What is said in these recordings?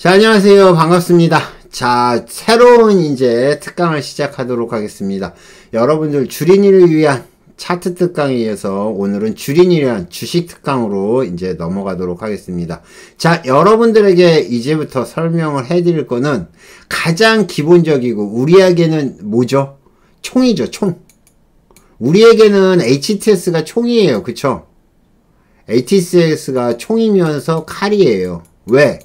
자, 안녕하세요. 반갑습니다. 자, 새로운 이제 특강을 시작하도록 하겠습니다. 여러분들 주린이를 위한 차트 특강에 이어서 오늘은 주린이를 위한 주식 특강으로 이제 넘어가도록 하겠습니다. 자, 여러분들에게 이제부터 설명을 해드릴 거는 가장 기본적이고 우리에게는 뭐죠? 총이죠, 총. 우리에게는 HTS가 총이에요. 그쵸? HTS가 총이면서 칼이에요. 왜?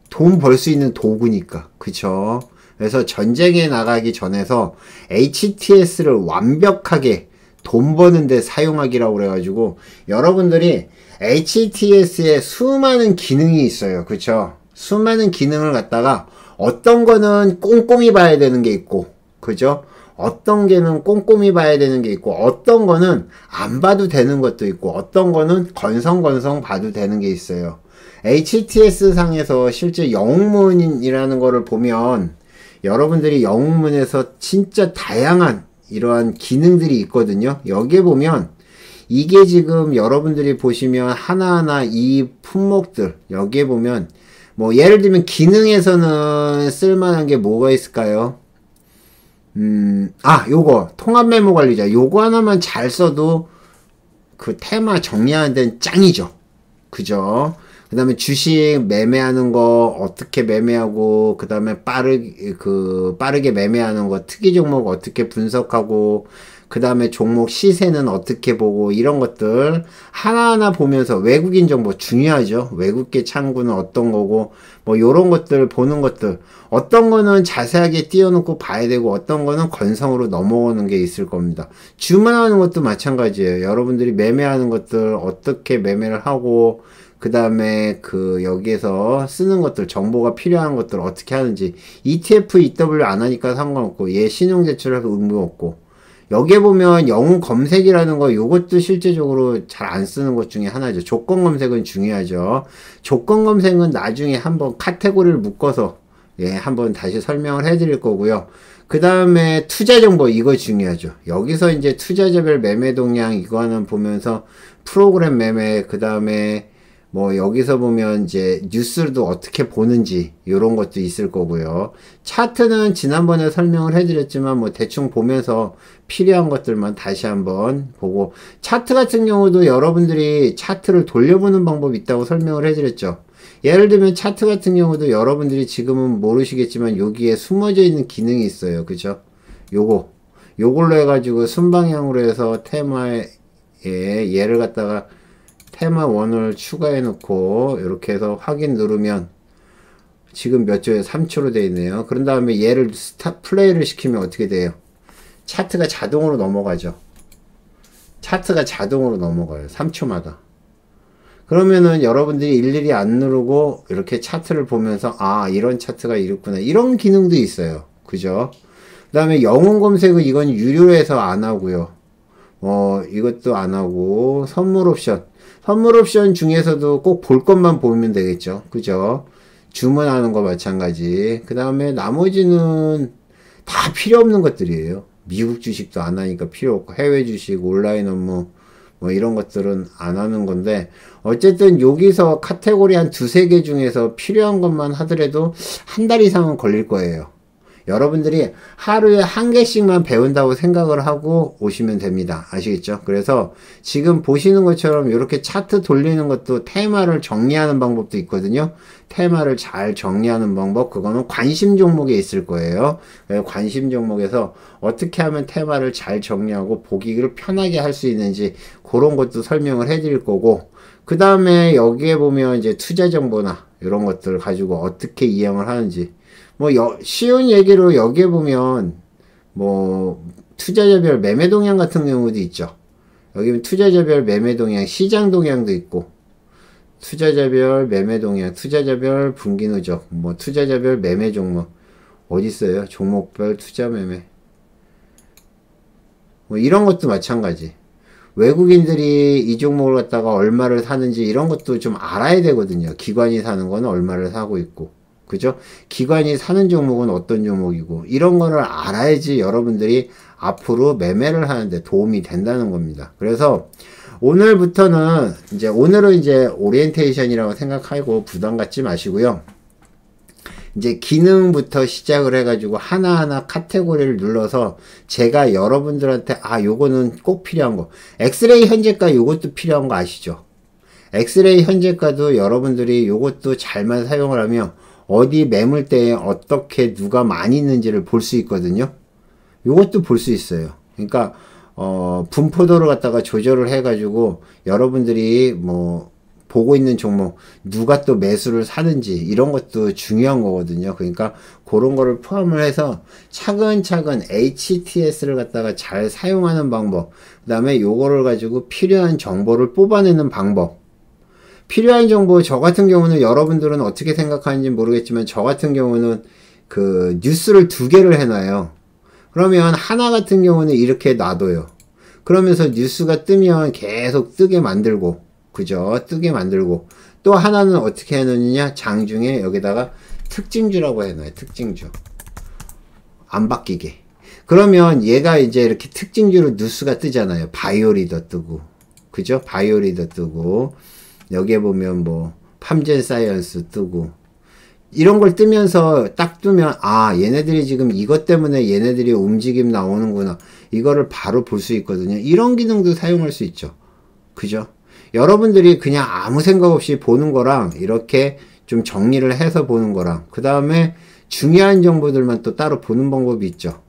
돈 벌 수 있는 도구니까. 그쵸? 그래서 전쟁에 나가기 전에서 HTS를 완벽하게 돈 버는데 사용하기라고 그래가지고 여러분들이 HTS에 수많은 기능이 있어요. 그쵸? 수많은 기능을 갖다가 어떤 거는 꼼꼼히 봐야 되는 게 있고, 그죠? 어떤 게는 꼼꼼히 봐야 되는 게 있고, 어떤 거는 안 봐도 되는 것도 있고, 어떤 거는 건성건성 봐도 되는 게 있어요. HTS 상에서 실제 영웅문이라는 거를 보면 여러분들이 영웅문에서 진짜 다양한 이러한 기능들이 있거든요. 여기에 보면 이게 지금 여러분들이 보시면 하나하나 이 품목들 여기에 보면 뭐 예를 들면 기능에서는 쓸만한 게 뭐가 있을까요? 요거 통합 메모 관리자 요거 하나만 잘 써도 그 테마 정리하는 데는 짱이죠. 그죠? 그 다음에 주식 매매하는 거 어떻게 매매하고, 그 다음에 빠르게 매매하는 거, 특이 종목 어떻게 분석하고, 그 다음에 종목 시세는 어떻게 보고, 이런 것들 하나하나 보면서 외국인 정보 중요하죠. 외국계 창구는 어떤 거고, 뭐 요런 것들 보는 것들, 어떤 거는 자세하게 띄워놓고 봐야 되고, 어떤 거는 건성으로 넘어오는 게 있을 겁니다. 주문하는 것도 마찬가지예요. 여러분들이 매매하는 것들 어떻게 매매를 하고, 그 다음에 여기에서 쓰는 것들, 정보가 필요한 것들 어떻게 하는지, ETF, EW 안 하니까 상관없고, 얘 신용제출할 의무 없고, 여기에 보면 영웅 검색이라는 거, 요것도 실제적으로 잘 안 쓰는 것 중에 하나죠. 조건 검색은 중요하죠. 조건 검색은 나중에 한번 카테고리를 묶어서, 한번 다시 설명을 해드릴 거고요. 그 다음에 투자 정보, 이거 중요하죠. 여기서 이제 투자자별 매매 동향, 이거 하나 보면서 프로그램 매매, 그 다음에 뭐 여기서 보면 이제 뉴스도 어떻게 보는지 요런 것도 있을 거고요. 차트는 지난번에 설명을 해드렸지만 뭐 대충 보면서 필요한 것들만 다시 한번 보고, 차트 같은 경우도 여러분들이 차트를 돌려보는 방법이 있다고 설명을 해드렸죠. 예를 들면 차트 같은 경우도 여러분들이 지금은 모르시겠지만 여기에 숨어져 있는 기능이 있어요. 그죠? 요걸로 해가지고 순방향으로 해서 테마에 얘를 갖다가 테마 1을 추가해 놓고 이렇게 해서 확인 누르면 지금 몇 초에 3초로 되어 있네요. 그런 다음에 얘를 플레이를 시키면 어떻게 돼요? 차트가 자동으로 넘어가죠. 차트가 자동으로 넘어가요. 3초마다. 그러면은 여러분들이 일일이 안 누르고 이렇게 차트를 보면서 이런 차트가 이렇구나, 이런 기능도 있어요. 그죠? 그 다음에 영웅 검색은 이건 유료해서 안 하고요. 이것도 안 하고, 선물 옵션 중에서도 꼭 볼 것만 보면 되겠죠. 그죠? 주문하는 거 마찬가지. 그 다음에 나머지는 다 필요 없는 것들이에요. 미국 주식도 안 하니까 필요 없고, 해외 주식, 온라인 업무, 뭐 이런 것들은 안 하는 건데, 어쨌든 여기서 카테고리 한 두세 개 중에서 필요한 것만 하더라도 한 달 이상은 걸릴 거예요. 여러분들이 하루에 한 개씩만 배운다고 생각을 하고 오시면 됩니다. 아시겠죠? 그래서 지금 보시는 것처럼 이렇게 차트 돌리는 것도 테마를 정리하는 방법도 있거든요. 테마를 잘 정리하는 방법, 그거는 관심 종목에 있을 거예요. 관심 종목에서 어떻게 하면 테마를 잘 정리하고 보기를 편하게 할 수 있는지 그런 것도 설명을 해드릴 거고, 그 다음에 여기에 보면 이제 투자 정보나 이런 것들을 가지고 어떻게 이용을 하는지, 뭐 쉬운 얘기로 여기에 보면 뭐 투자자별 매매 동향 같은 경우도 있죠. 여기 투자자별 매매 동향, 시장 동향도 있고, 투자자별 매매 동향, 투자자별 분기 누적, 뭐 투자자별 매매 종목 어디 있어요? 종목별 투자 매매, 뭐 이런 것도 마찬가지. 외국인들이 이 종목을 갖다가 얼마를 사는지 이런 것도 좀 알아야 되거든요. 기관이 사는 거는 얼마를 사고 있고, 그죠? 기관이 사는 종목은 어떤 종목이고, 이런 거를 알아야지 여러분들이 앞으로 매매를 하는데 도움이 된다는 겁니다. 그래서 오늘은 이제 오리엔테이션이라고 생각하고 부담 갖지 마시고요. 이제 기능부터 시작을 해가지고 하나하나 카테고리를 눌러서 제가 여러분들한테 요거는 꼭 필요한 거. 엑스레이 현재가 요것도 필요한 거 아시죠? 엑스레이 현재가도 여러분들이 요것도 잘만 사용을 하면 어디 매물대에 어떻게 누가 많이 있는지를 볼 수 있거든요. 요것도 볼 수 있어요. 그러니까 분포도를 갖다가 조절을 해가지고 여러분들이 뭐 보고 있는 종목 누가 또 매수를 사는지 이런 것도 중요한 거거든요. 그러니까 그런 거를 포함을 해서 차근차근 HTS를 갖다가 잘 사용하는 방법, 그 다음에 요거를 가지고 필요한 정보를 뽑아내는 방법. 필요한 정보, 저 같은 경우는 여러분들은 어떻게 생각하는지 모르겠지만 저 같은 경우는 그 뉴스를 2개를 해놔요. 그러면 하나 같은 경우는 이렇게 놔둬요. 그러면서 뉴스가 뜨면 계속 뜨게 만들고, 그죠? 뜨게 만들고, 또 하나는 어떻게 해놓느냐? 장중에 여기다가 특징주라고 해놔요. 특징주. 안 바뀌게. 그러면 얘가 이제 이렇게 특징주로 뉴스가 뜨잖아요. 바이오리더 뜨고, 그죠? 바이오리더 뜨고, 여기에 보면 뭐 팜젠 사이언스 뜨고, 이런 걸 뜨면서 딱 뜨면 얘네들이 지금 이것 때문에 얘네들이 움직임 나오는구나, 이거를 바로 볼 수 있거든요. 이런 기능도 사용할 수 있죠. 그죠? 여러분들이 그냥 아무 생각 없이 보는 거랑 이렇게 좀 정리를 해서 보는 거랑, 그 다음에 중요한 정보들만 또 따로 보는 방법이 있죠.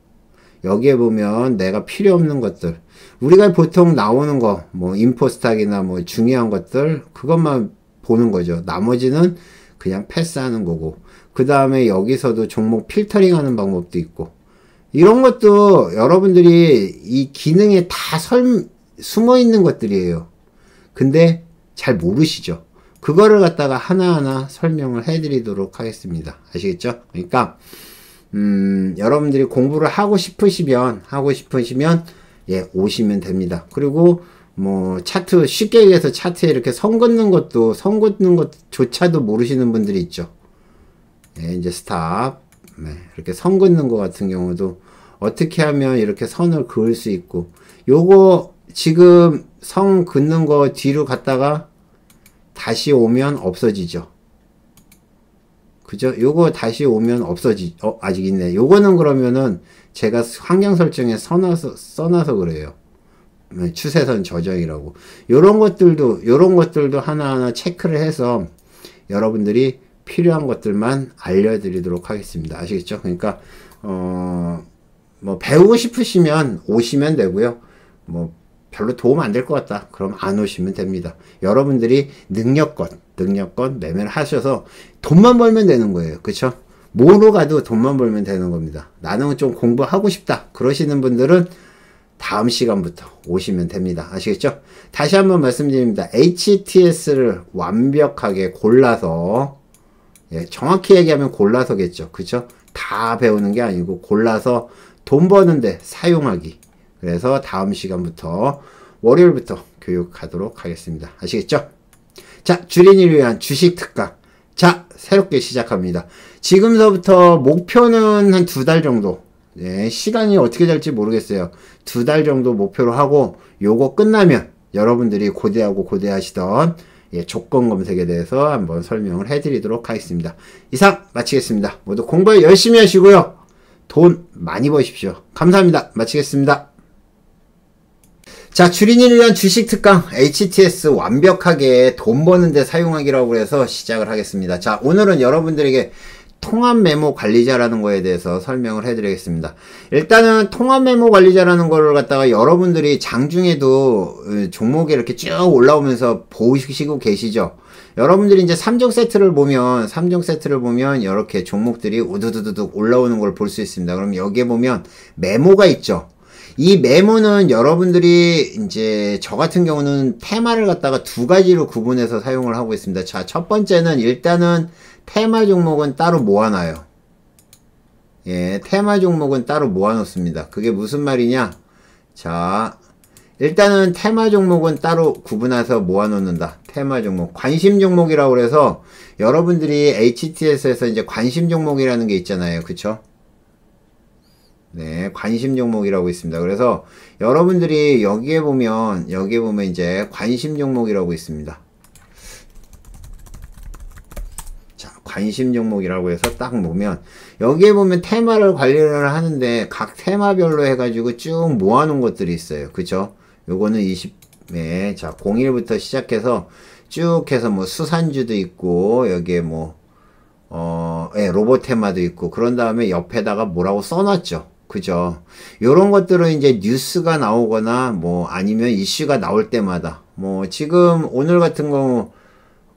여기에 보면 내가 필요 없는 것들, 우리가 보통 나오는 거, 뭐 인포스탁이나 뭐 중요한 것들, 그것만 보는 거죠. 나머지는 그냥 패스하는 거고, 그 다음에 여기서도 종목 필터링 하는 방법도 있고, 이런 것도 여러분들이 이 기능에 다 숨어 있는 것들이에요. 근데 잘 모르시죠. 그거를 갖다가 하나하나 설명을 해드리도록 하겠습니다. 아시겠죠? 그러니까 여러분들이 공부를 하고 싶으시면 오시면 됩니다. 그리고 뭐 차트, 쉽게 얘기해서 차트에 이렇게 선 긋는 것조차도 모르시는 분들이 있죠. 이제 스탑. 이렇게 선 긋는 것 같은 경우도 어떻게 하면 이렇게 선을 그을 수 있고, 요거 지금 선 긋는 거 뒤로 갔다가 다시 오면 없어지죠. 그죠? 요거 다시 오면 아직 있네. 요거는 그러면은 제가 환경 설정에 써놔서 그래요. 추세선 조정이라고. 요런 것들도 하나하나 체크를 해서 여러분들이 필요한 것들만 알려드리도록 하겠습니다. 아시겠죠? 그러니까, 뭐, 배우고 싶으시면 오시면 되고요. 뭐, 별로 도움 안 될 것 같다, 그럼 안 오시면 됩니다. 여러분들이 능력껏 매매를 하셔서 돈만 벌면 되는 거예요. 그쵸? 뭐로 가도 돈만 벌면 되는 겁니다. 나는 좀 공부하고 싶다 그러시는 분들은 다음 시간부터 오시면 됩니다. 아시겠죠? 다시 한번 말씀드립니다. HTS를 완벽하게 골라서, 정확히 얘기하면 골라서겠죠. 그쵸? 다 배우는 게 아니고 골라서 돈 버는데 사용하기. 그래서 다음 시간부터 월요일부터 교육하도록 하겠습니다. 아시겠죠? 자, 주린이를 위한 주식 특강. 자, 새롭게 시작합니다. 지금서부터 목표는 한 2달 정도. 시간이 어떻게 될지 모르겠어요. 2달 정도 목표로 하고, 요거 끝나면 여러분들이 고대하시던 조건 검색에 대해서 한번 설명을 해드리도록 하겠습니다. 이상 마치겠습니다. 모두 공부 열심히 하시고요. 돈 많이 버십시오. 감사합니다. 마치겠습니다. 자, 주린이를 위한 주식 특강 HTS 완벽하게 돈 버는데 사용하기라고 해서 시작을 하겠습니다. 자, 오늘은 여러분들에게 통합 메모 관리자라는 거에 대해서 설명을 해드리겠습니다. 일단은 통합 메모 관리자라는 거를 갖다가 여러분들이 장중에도 종목이 이렇게 쭉 올라오면서 보시고 계시죠. 여러분들이 이제 3종 세트를 보면 이렇게 종목들이 우두두두둑 올라오는 걸 볼 수 있습니다. 그럼 여기에 보면 메모가 있죠. 이 메모는 여러분들이 이제 저 같은 경우는 테마를 갖다가 2가지로 구분해서 사용을 하고 있습니다. 자, 첫 번째는 일단은 테마 종목은 따로 모아놔요. 테마 종목은 따로 모아놓습니다. 그게 무슨 말이냐? 자, 일단은 테마 종목은 따로 구분해서 모아놓는다. 테마 종목. 관심 종목이라고 해서 여러분들이 HTS에서 이제 관심 종목이라는 게 있잖아요. 그쵸? 관심 종목이라고 있습니다. 그래서 여러분들이 여기에 보면 이제 관심 종목이라고 있습니다. 자, 관심 종목이라고 해서 딱 보면 여기에 보면 테마를 관리를 하는데 각 테마별로 해가지고 쭉 모아놓은 것들이 있어요. 그죠? 요거는 20회 자 01부터 시작해서 쭉 해서 뭐 수산주도 있고 여기에 뭐 예, 로봇 테마도 있고 그런 다음에 옆에다가 뭐라고 써놨죠. 그죠? 요런 것들은 이제 뉴스가 나오거나 뭐 아니면 이슈가 나올 때마다 뭐 지금 오늘 같은 경우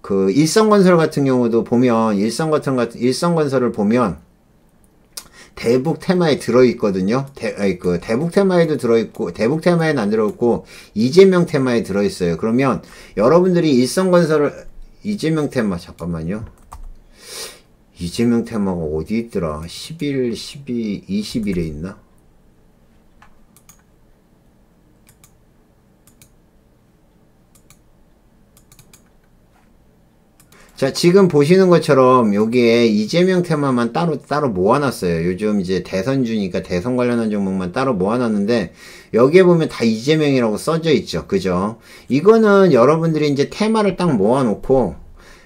그 일성건설 같은 경우도 보면 일성건설을 보면 대북 테마에 들어있거든요. 대북 테마에도 들어있고 대북 테마에는 안 들어있고 이재명 테마에 들어있어요. 그러면 여러분들이 일성건설을 이재명 테마 잠깐만요. 이재명 테마가 어디 있더라? 11, 12, 20일에 있나? 자, 지금 보시는 것처럼 여기에 이재명 테마만 따로 모아놨어요. 요즘 이제 대선주니까 대선 관련한 종목만 따로 모아놨는데 여기에 보면 다 이재명이라고 써져 있죠. 그죠? 이거는 여러분들이 이제 테마를 딱 모아놓고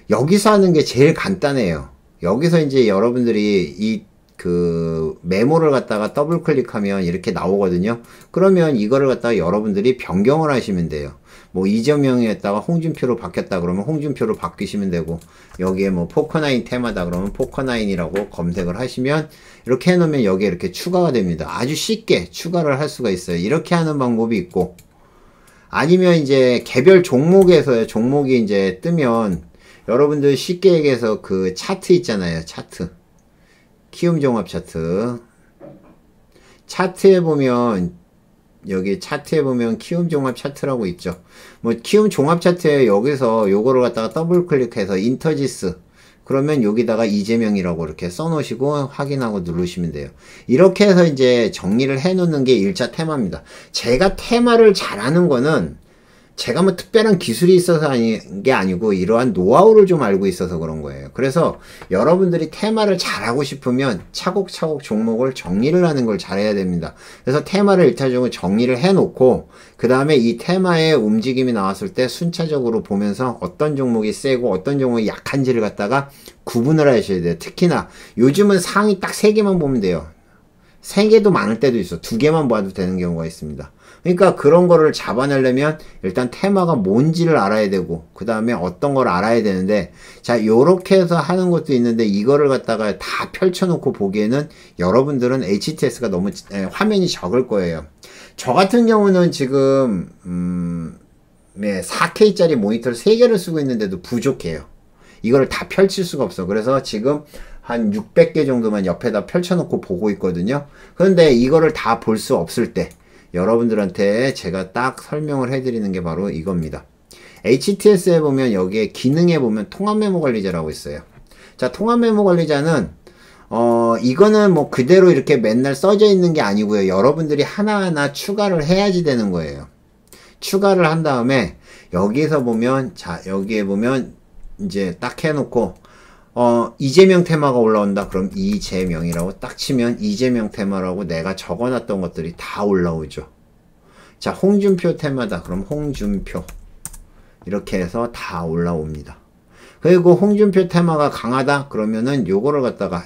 여기서 하는 게 제일 간단해요. 여기서 이제 여러분들이 그 메모를 갖다가 더블 클릭하면 이렇게 나오거든요. 그러면 이거를 갖다가 여러분들이 변경을 하시면 돼요. 뭐 이재명이었다가 홍준표로 바뀌었다 그러면 홍준표로 바뀌시면 되고 여기에 뭐 포커나인 테마다 그러면 포커나인이라고 검색을 하시면 이렇게 해놓으면 여기에 이렇게 추가가 됩니다. 아주 쉽게 추가를 할 수가 있어요. 이렇게 하는 방법이 있고 아니면 이제 개별 종목에서 종목이 이제 뜨면 여러분들 쉽게 얘기해서 그 차트 있잖아요. 차트. 키움종합 차트. 차트에 보면 여기 차트에 보면 키움종합 차트라고 있죠. 뭐 키움종합 차트에 여기서 요거를 갖다가 더블 클릭해서 인터지스 그러면 여기다가 이재명이라고 이렇게 써놓으시고 확인하고 누르시면 돼요. 이렇게 해서 이제 정리를 해 놓는 게 1차 테마입니다. 제가 테마를 잘하는 거는 제가 뭐 특별한 기술이 있어서 게 아니고 이러한 노하우를 좀 알고 있어서 그런 거예요. 그래서 여러분들이 테마를 잘하고 싶으면 차곡차곡 종목을 정리를 하는 걸 잘해야 됩니다. 그래서 테마를 1차적으로 정리를 해놓고 그 다음에 이 테마의 움직임이 나왔을 때 순차적으로 보면서 어떤 종목이 세고 어떤 종목이 약한지를 갖다가 구분을 하셔야 돼요. 특히나 요즘은 상위 딱 3개만 보면 돼요. 3개도 많을 때도 있어. 2개만 봐도 되는 경우가 있습니다. 그러니까 그런 거를 잡아내려면 일단 테마가 뭔지를 알아야 되고 그 다음에 어떤 걸 알아야 되는데 자 요렇게 해서 하는 것도 있는데 이거를 갖다가 다 펼쳐놓고 보기에는 여러분들은 HTS가 너무 화면이 적을 거예요. 저 같은 경우는 지금 네, 4K짜리 모니터를 3개를 쓰고 있는데도 부족해요. 이거를 다 펼칠 수가 없어. 그래서 지금 한 600개 정도만 옆에다 펼쳐놓고 보고 있거든요. 그런데 이거를 다 볼 수 없을 때 여러분들한테 제가 딱 설명을 해드리는 게 바로 이겁니다. HTS에 보면 여기에 기능에 보면 통합 메모 관리자라고 있어요. 자, 통합 메모 관리자는 이거는 뭐 그대로 이렇게 맨날 써져 있는 게 아니고요. 여러분들이 하나하나 추가를 해야지 되는 거예요. 추가를 한 다음에 여기서 보면 자, 여기에 보면 이제 딱 해놓고 이재명 테마가 올라온다. 그럼 이재명이라고 딱 치면 이재명 테마라고 내가 적어놨던 것들이 다 올라오죠. 자, 홍준표 테마다. 그럼 홍준표. 이렇게 해서 다 올라옵니다. 그리고 홍준표 테마가 강하다. 그러면은 요거를 갖다가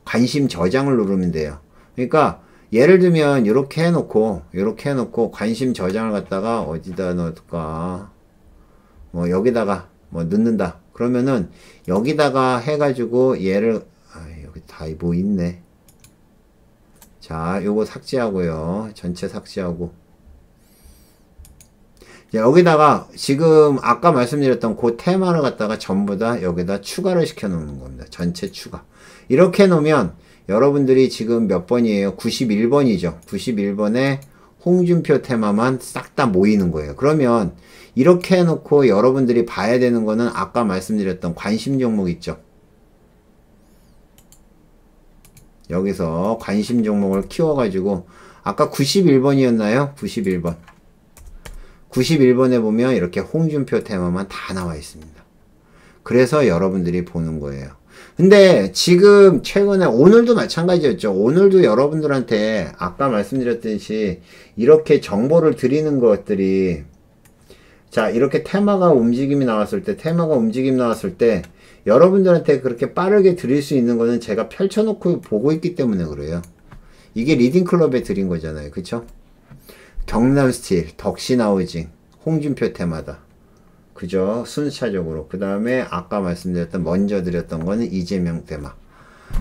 관심 저장을 누르면 돼요. 그러니까 예를 들면 요렇게 해놓고 관심 저장을 갖다가 어디다 넣을까? 뭐 여기다가 뭐 넣는다. 그러면은 여기다가 해가지고 얘를 여기 다 뭐 있네. 자, 요거 삭제하고요. 전체 삭제하고. 자, 여기다가 지금 아까 말씀드렸던 그 테마를 갖다가 전부 다 여기다 추가를 시켜 놓는 겁니다. 전체 추가. 이렇게 해 놓으면 여러분들이 지금 몇 번이에요? 91번이죠. 91번에 홍준표 테마만 싹 다 모이는 거예요. 그러면 이렇게 해놓고 여러분들이 봐야 되는 거는 아까 말씀드렸던 관심 종목 있죠. 여기서 관심 종목을 키워가지고 아까 91번이었나요? 91번. 91번에 보면 이렇게 홍준표 테마만 다 나와 있습니다. 그래서 여러분들이 보는 거예요. 근데 지금 최근에 오늘도 마찬가지였죠. 오늘도 여러분들한테 아까 말씀드렸듯이 이렇게 정보를 드리는 것들이 자, 이렇게 테마가 움직임이 나왔을 때, 여러분들한테 그렇게 빠르게 드릴 수 있는 거는 제가 펼쳐놓고 보고 있기 때문에 그래요. 이게 리딩클럽에 드린 거잖아요. 그쵸? 경남스틸, 덕신하우징, 홍준표 테마다. 그죠? 순차적으로. 그 다음에 아까 말씀드렸던, 먼저 드렸던 거는 이재명 테마.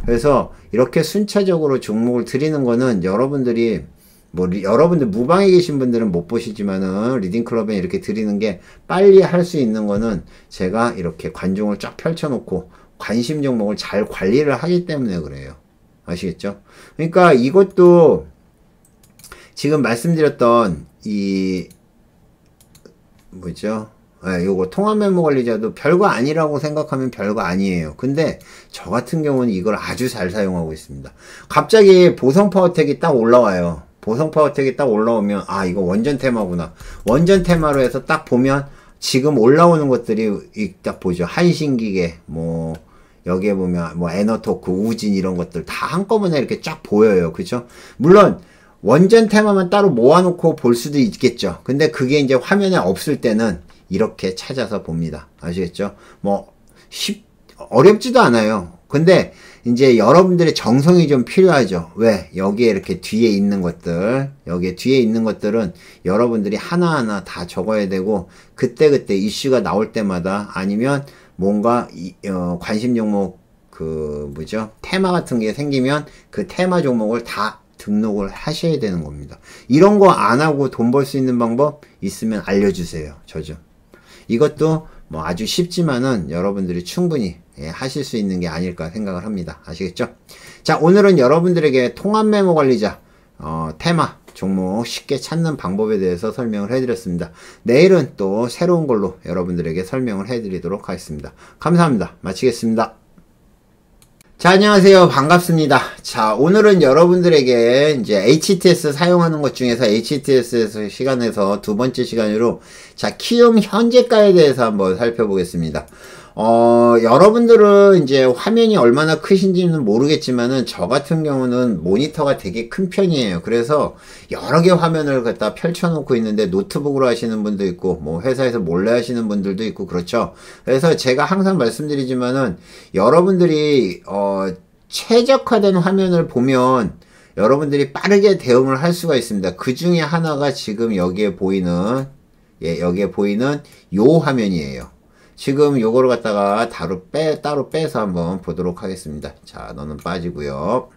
그래서 이렇게 순차적으로 종목을 드리는 거는 여러분들이 여러분들 무방에 계신 분들은 못 보시지만은 리딩클럽에 이렇게 드리는 게 빨리 할 수 있는 거는 제가 이렇게 관종을 쫙 펼쳐놓고 관심 종목을 잘 관리를 하기 때문에 그래요. 아시겠죠? 그러니까 이것도 지금 말씀드렸던 요거 통합 메모 관리자도 별거 아니라고 생각하면 별거 아니에요. 근데 저 같은 경우는 이걸 아주 잘 사용하고 있습니다. 갑자기 보성 파워텍이 딱 올라와요. 보성 파워텍이 딱 올라오면 이거 원전 테마구나. 원전 테마로 해서 딱 보면 지금 올라오는 것들이 딱 보죠. 한신기계 여기에 보면 에너토크, 우진 이런 것들 다 한꺼번에 이렇게 쫙 보여요. 그죠? 물론 원전 테마만 따로 모아놓고 볼 수도 있겠죠. 근데 그게 이제 화면에 없을 때는 이렇게 찾아서 봅니다. 아시겠죠? 어렵지도 않아요. 근데 이제 여러분들의 정성이 좀 필요하죠. 왜? 여기에 이렇게 뒤에 있는 것들은 여러분들이 하나하나 다 적어야 되고, 그때그때 이슈가 나올 때마다 아니면 뭔가 관심 종목 테마 같은 게 생기면 그 테마 종목을 다 등록을 하셔야 되는 겁니다. 이런 거 안 하고 돈 벌 수 있는 방법 있으면 알려주세요. 저 좀. 이것도 아주 쉽지만은 여러분들이 충분히 하실 수 있는 게 아닐까 생각을 합니다. 아시겠죠? 자, 오늘은 여러분들에게 통합 메모 관리자 테마 종목 쉽게 찾는 방법에 대해서 설명을 해드렸습니다. 내일은 또 새로운 걸로 여러분들에게 설명을 해드리도록 하겠습니다. 감사합니다. 마치겠습니다. 자, 안녕하세요. 반갑습니다. 자, 오늘은 여러분들에게 이제 HTS 사용하는 것 중에서 HTS 시간에서 두 번째 시간으로 키움 현재가에 대해서 한번 살펴보겠습니다. 여러분들은 이제 화면이 얼마나 크신지는 모르겠지만은 저 같은 경우는 모니터가 되게 큰 편이에요. 그래서 여러 개 화면을 갖다 펼쳐놓고 있는데 노트북으로 하시는 분도 있고 회사에서 몰래 하시는 분들도 있고 그렇죠. 그래서 제가 항상 말씀드리지만은 여러분들이 최적화된 화면을 보면 여러분들이 빠르게 대응을 할 수가 있습니다. 그 중에 하나가 지금 여기에 보이는 요 화면이에요. 지금 요거를 갖다가 따로 빼서 한번 보도록 하겠습니다. 자, 너는 빠지고요.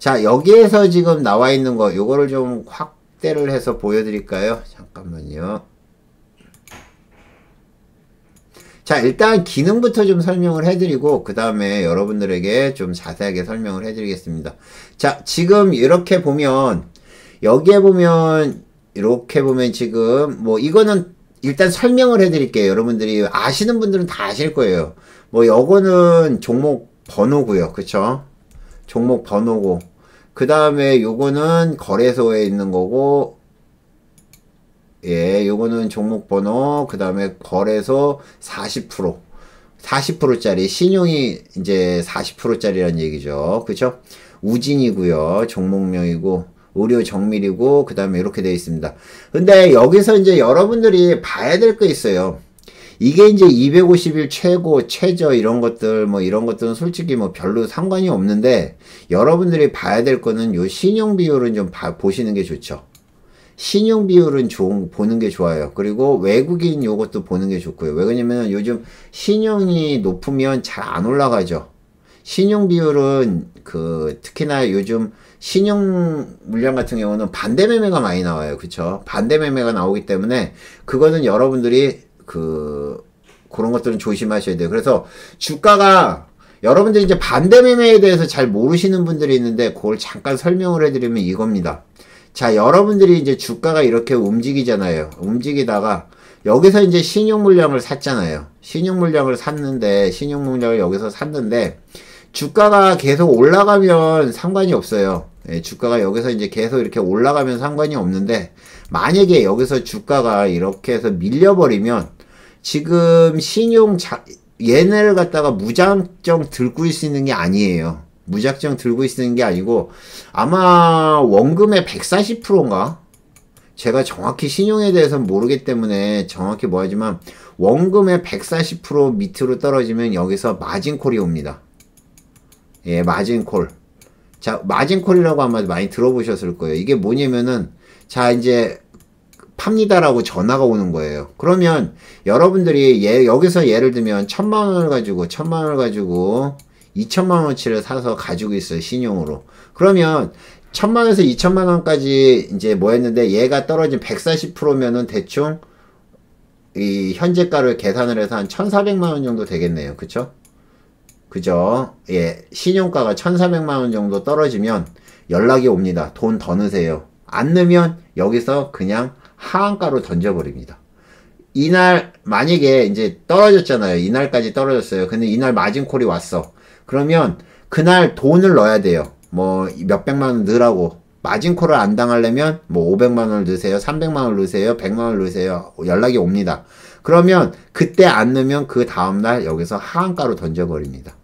자, 여기에서 지금 나와 있는 거, 요거를 좀 확대를 해서 보여드릴까요? 잠깐만요. 자, 일단 기능부터 좀 설명을 해드리고 그 다음에 여러분들에게 좀 자세하게 설명을 해드리겠습니다. 자, 지금 이렇게 보면 여기에 보면 이렇게 보면 지금 이거는 일단 설명을 해드릴게요. 여러분들이 아시는 분들은 다 아실 거예요. 요거는 종목 번호고요. 그쵸? 종목 번호고. 그 다음에 요거는 거래소에 있는 거고, 요거는 종목 번호, 그 다음에 거래소 40%. 40%짜리, 신용이 이제 40%짜리라는 얘기죠. 그쵸? 우진이고요. 종목명이고. 의료 정밀이고 그 다음에 이렇게 되어 있습니다. 근데 여기서 이제 여러분들이 봐야 될 거 있어요. 이게 이제 250일 최고, 최저 이런 것들 이런 것들은 솔직히 별로 상관이 없는데 여러분들이 봐야 될 거는 요 신용 비율은 좀 보시는 게 좋죠. 신용 비율은 보는 게 좋아요. 그리고 외국인 요것도 보는 게 좋고요. 왜 그러냐면 요즘 신용이 높으면 잘 안 올라가죠. 신용 비율은 특히나 요즘 신용 물량 같은 경우는 반대 매매가 많이 나와요. 그쵸? 반대 매매가 나오기 때문에 그거는 여러분들이 그런 것들은 조심하셔야 돼요. 그래서 주가가 여러분들이 이제 반대 매매에 대해서 잘 모르시는 분들이 있는데 그걸 잠깐 설명을 해드리면 이겁니다. 자, 여러분들이 이제 주가가 이렇게 움직이잖아요. 움직이다가 여기서 이제 신용 물량을 샀잖아요. 신용 물량을 여기서 샀는데 주가가 계속 올라가면 상관이 없어요. 주가가 여기서 이제 계속 이렇게 올라가면 상관이 없는데 만약에 여기서 주가가 이렇게 해서 밀려버리면 지금 얘네를 갖다가 무작정 들고 있는 게 아니에요. 무작정 들고 있는 게 아니고 아마 원금의 140%인가? 제가 정확히 신용에 대해서는 모르기 때문에 정확히 뭐 하지만 원금의 140% 밑으로 떨어지면 여기서 마진콜이 옵니다. 예, 마진콜. 자, 마진콜이라고 아마 많이 들어보셨을 거예요. 이게 뭐냐면은 자, 이제 팝니다라고 전화가 오는 거예요. 그러면 여러분들이 여기서 예를 들면 1000만원을 가지고 2천만원어치를 사서 가지고 있어요. 신용으로. 그러면 1000만원에서 2천만원까지 이제 뭐 했는데 얘가 떨어진 140%면은 대충 이 현재가를 계산을 해서 한 1400만원 정도 되겠네요. 그쵸? 그죠? 예. 신용가가 1400만원 정도 떨어지면 연락이 옵니다. 돈 더 넣으세요. 안 넣으면 여기서 그냥 하한가로 던져버립니다. 이날 만약에 이제 떨어졌잖아요. 이날까지 떨어졌어요. 근데 이날 마진콜이 왔어. 그러면 그날 돈을 넣어야 돼요. 뭐 몇백만원 넣으라고. 마진콜을 안 당하려면 뭐 500만원을 넣으세요. 300만원을 넣으세요. 100만원을 넣으세요. 연락이 옵니다. 그러면 그때 안 넣으면 그 다음날 여기서 하한가로 던져버립니다.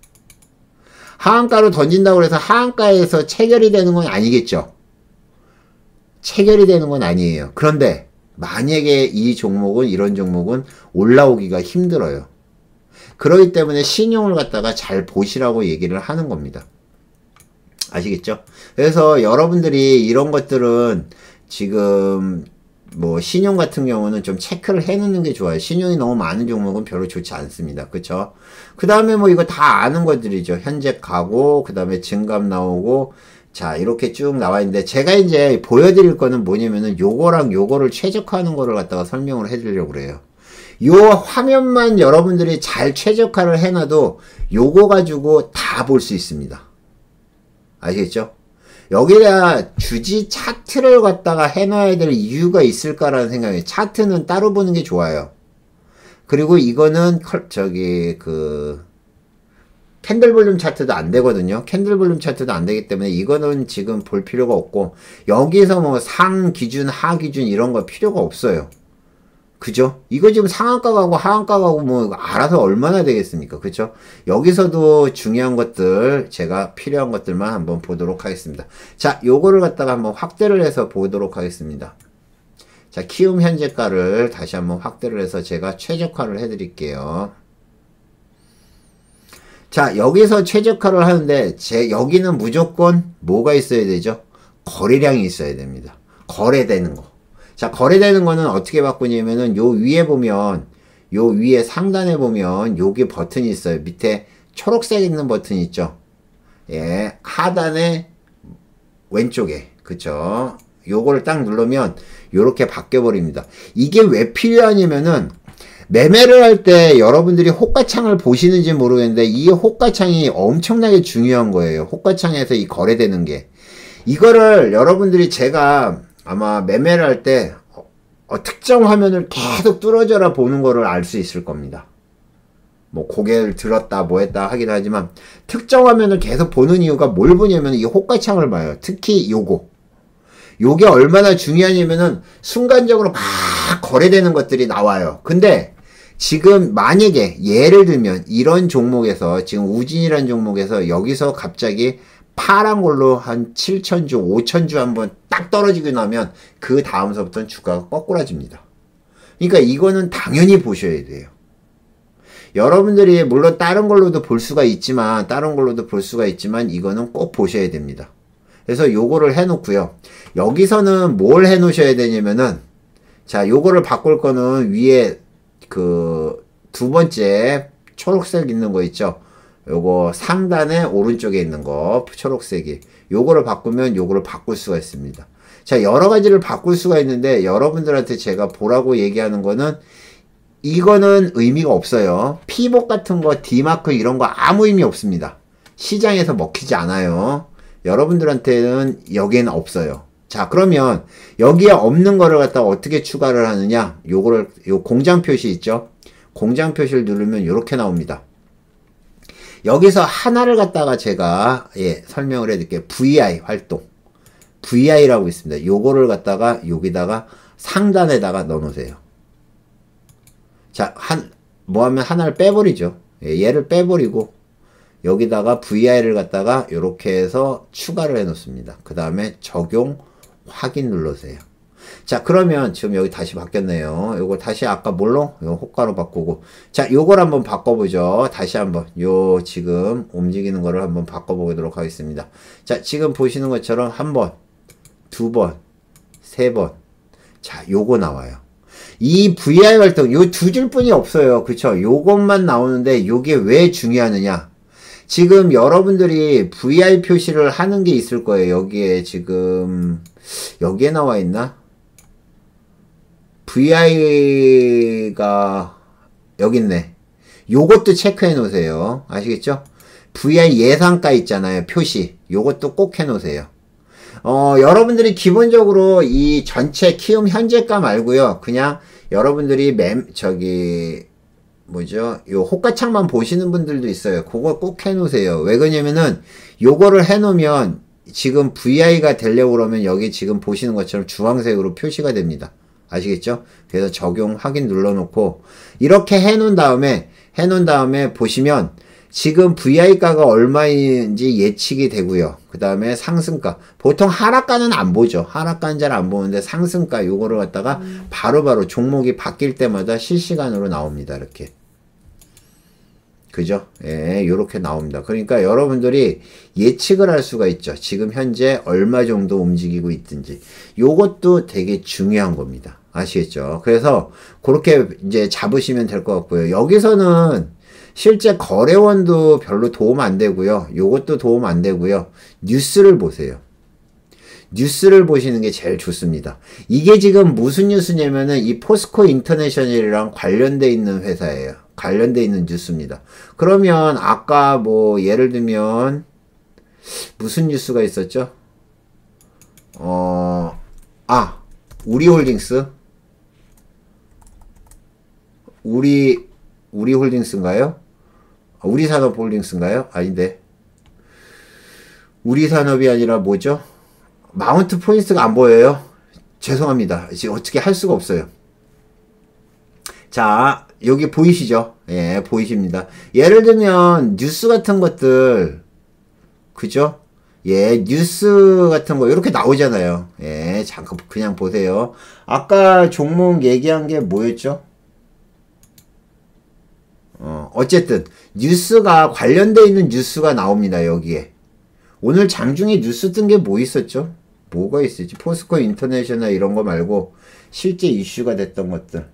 하한가로 던진다고 해서 하한가에서 체결이 되는 건 아니겠죠. 체결이 되는 건 아니에요. 그런데 만약에 이 종목은 이런 종목은 올라오기가 힘들어요. 그렇기 때문에 신용을 갖다가 잘 보시라고 얘기를 하는 겁니다. 아시겠죠? 그래서 여러분들이 이런 것들은 지금 뭐 신용 같은 경우는 좀 체크를 해 놓는 게 좋아요. 신용이 너무 많은 종목은 별로 좋지 않습니다. 그쵸? 그 다음에 뭐 이거 다 아는 것들이죠. 현재 가고 그 다음에 증감 나오고 자 이렇게 쭉 나와 있는데 제가 이제 보여드릴 거는 뭐냐면은 요거랑 요거를 최적화하는 거를 갖다가 설명을 해드리려고 그래요. 요 화면만 여러분들이 잘 최적화를 해놔도 요거 가지고 다 볼 수 있습니다. 아시겠죠? 여기다 주지 차트를 갖다가 해놔야 될 이유가 있을까라는 생각이에요. 차트는 따로 보는 게 좋아요. 그리고 이거는 캔들 볼륨 차트도 안 되거든요. 캔들 볼륨 차트도 안 되기 때문에 이거는 지금 볼 필요가 없고 여기서 뭐 상 기준, 하 기준 이런 거 필요가 없어요. 그죠? 이거 지금 상한가 가고 하한가 가고 뭐 알아서 얼마나 되겠습니까? 그죠? 여기서도 중요한 것들 제가 필요한 것들만 한번 보도록 하겠습니다. 자, 요거를 갖다가 한번 확대를 해서 보도록 하겠습니다. 자, 키움 현재가를 다시 한번 확대를 해서 제가 최적화를 해 드릴게요. 자, 여기서 최적화를 하는데 여기는 무조건 뭐가 있어야 되죠? 거래량이 있어야 됩니다. 거래되는 거. 자, 거래되는 거는 어떻게 바꾸냐면은 요 위에 보면 요 위에 상단에 보면 여기 버튼이 있어요. 밑에 초록색 있는 버튼이 있죠. 예, 하단에 왼쪽에 그쵸? 요거를 딱 누르면 요렇게 바뀌어 버립니다. 이게 왜 필요하냐면은 매매를 할 때 여러분들이 호가창을 보시는지 모르겠는데 이 호가창이 엄청나게 중요한 거예요. 호가창에서 이 거래되는 게 이거를 여러분들이 제가 아마 매매를 할 때 특정 화면을 계속 뚫어져라 보는 거를 알 수 있을 겁니다. 뭐 고개를 들었다 뭐 했다 하긴 하지만 특정 화면을 계속 보는 이유가 뭘 보냐면 이 호가창을 봐요. 특히 요게 얼마나 중요하냐면은 순간적으로 막 거래되는 것들이 나와요. 근데 지금 만약에 예를 들면 이런 종목에서 지금 우진이라는 종목에서 여기서 갑자기 파란 걸로 한 7,000주, 5,000주 한번 딱 떨어지고 나면 그 다음서부터는 주가가 거꾸라집니다. 그러니까 이거는 당연히 보셔야 돼요. 여러분들이 물론 다른 걸로도 볼 수가 있지만 이거는 꼭 보셔야 됩니다. 그래서 요거를 해놓고요. 여기서는 뭘 해놓으셔야 되냐면은 자 요거를 바꿀 거는 위에 그 두 번째 초록색 있는 거 있죠. 요거 상단에 오른쪽에 있는 거 초록색이 요거를 바꾸면 요거를 바꿀 수가 있습니다. 자 여러 가지를 바꿀 수가 있는데 여러분들한테 제가 보라고 얘기하는 거는 이거는 의미가 없어요. 피복 같은 거 D마크 이런 거 아무 의미 없습니다. 시장에서 먹히지 않아요. 여러분들한테는 여기에는 없어요. 자 그러면 여기에 없는 거를 갖다가 어떻게 추가를 하느냐 요 공장 표시 있죠. 공장 표시를 누르면 이렇게 나옵니다. 여기서 하나를 갖다가 제가 설명을 해드릴게요. VI 활동 VI라고 있습니다. 요거를 갖다가 여기다가 상단에다가 넣어 놓으세요. 자 뭐 하면 하나를 빼버리죠. 얘를 빼버리고 여기다가 VI를 갖다가 이렇게 해서 추가를 해 놓습니다. 그 다음에 적용 확인 눌러주세요. 자, 그러면 지금 여기 다시 바뀌었네요. 요거 다시 아까 뭘로? 요 호가로 바꾸고. 자, 요걸 한번 바꿔보죠. 다시 한번. 요 지금 움직이는 거를 한번 바꿔보도록 하겠습니다. 자, 지금 보시는 것처럼 한 번, 두 번, 세 번. 자, 요거 나와요. 이 VI 활동, 요 두 줄뿐이 없어요. 그쵸? 요것만 나오는데 요게 왜 중요하느냐? 지금 여러분들이 VI 표시를 하는 게 있을 거예요. 여기에 지금, 여기에 나와 있나? VI가 여기 있네. 요것도 체크해 놓으세요. 아시겠죠? VI 예상가 있잖아요. 표시. 요것도 꼭 해 놓으세요. 여러분들이 기본적으로 이 전체 키움 현재가 말고요. 그냥 여러분들이 요 호가창만 보시는 분들도 있어요. 그거 꼭 해 놓으세요. 왜 그러냐면은 요거를 해 놓으면 지금 VI가 되려고 그러면 여기 지금 보시는 것처럼 주황색으로 표시가 됩니다. 아시겠죠? 그래서 적용 확인 눌러놓고 이렇게 해놓은 다음에 보시면 지금 VI가가 얼마인지 예측이 되고요. 그 다음에 상승가. 보통 하락가는 안 보죠. 하락가는 잘 안 보는데 상승가 요거를 갖다가 바로바로 종목이 바뀔 때마다 실시간으로 나옵니다. 이렇게. 그죠? 예, 요렇게 나옵니다. 그러니까 여러분들이 예측을 할 수가 있죠. 지금 현재 얼마 정도 움직이고 있든지. 요것도 되게 중요한 겁니다. 아시겠죠? 그래서 그렇게 이제 잡으시면 될 것 같고요. 여기서는 실제 거래원도 별로 도움 안 되고요. 요것도 도움 안 되고요. 뉴스를 보세요. 뉴스를 보시는 게 제일 좋습니다. 이게 지금 무슨 뉴스냐면은 이 포스코 인터내셔널이랑 관련돼 있는 회사예요. 관련돼 있는 뉴스입니다. 그러면 아까 뭐 예를 들면 무슨 뉴스가 있었죠? 우리홀딩스? 우리홀딩스인가요? 우리산업홀딩스인가요? 아닌데. 우리산업이 아니라 뭐죠? 마운트 포인트가 안 보여요? 죄송합니다. 지금 어떻게 할 수가 없어요. 자, 여기 보이시죠? 예, 보이십니다. 예를 들면 뉴스 같은 것들, 그죠? 예, 뉴스 같은 거 이렇게 나오잖아요. 예, 잠깐 그냥 보세요. 아까 종목 얘기한 게 뭐였죠? 어쨌든 뉴스가 관련돼 있는 뉴스가 나옵니다. 여기에. 오늘 장중에 뉴스 뜬 게 뭐 있었죠? 뭐가 있었지? 포스코 인터내셔널 이런 거 말고 실제 이슈가 됐던 것들.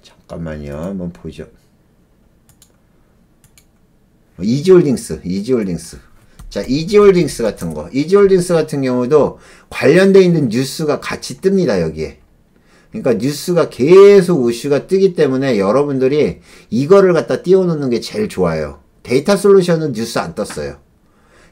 잠깐만요. 한번 보죠. 이지홀딩스. 자, 이지홀딩스 같은 거. 이지홀딩스 같은 경우도 관련돼 있는 뉴스가 같이 뜹니다. 여기에. 그러니까 뉴스가 계속 이슈가 뜨기 때문에 여러분들이 이거를 갖다 띄워놓는 게 제일 좋아요. 데이터 솔루션은 뉴스 안 떴어요.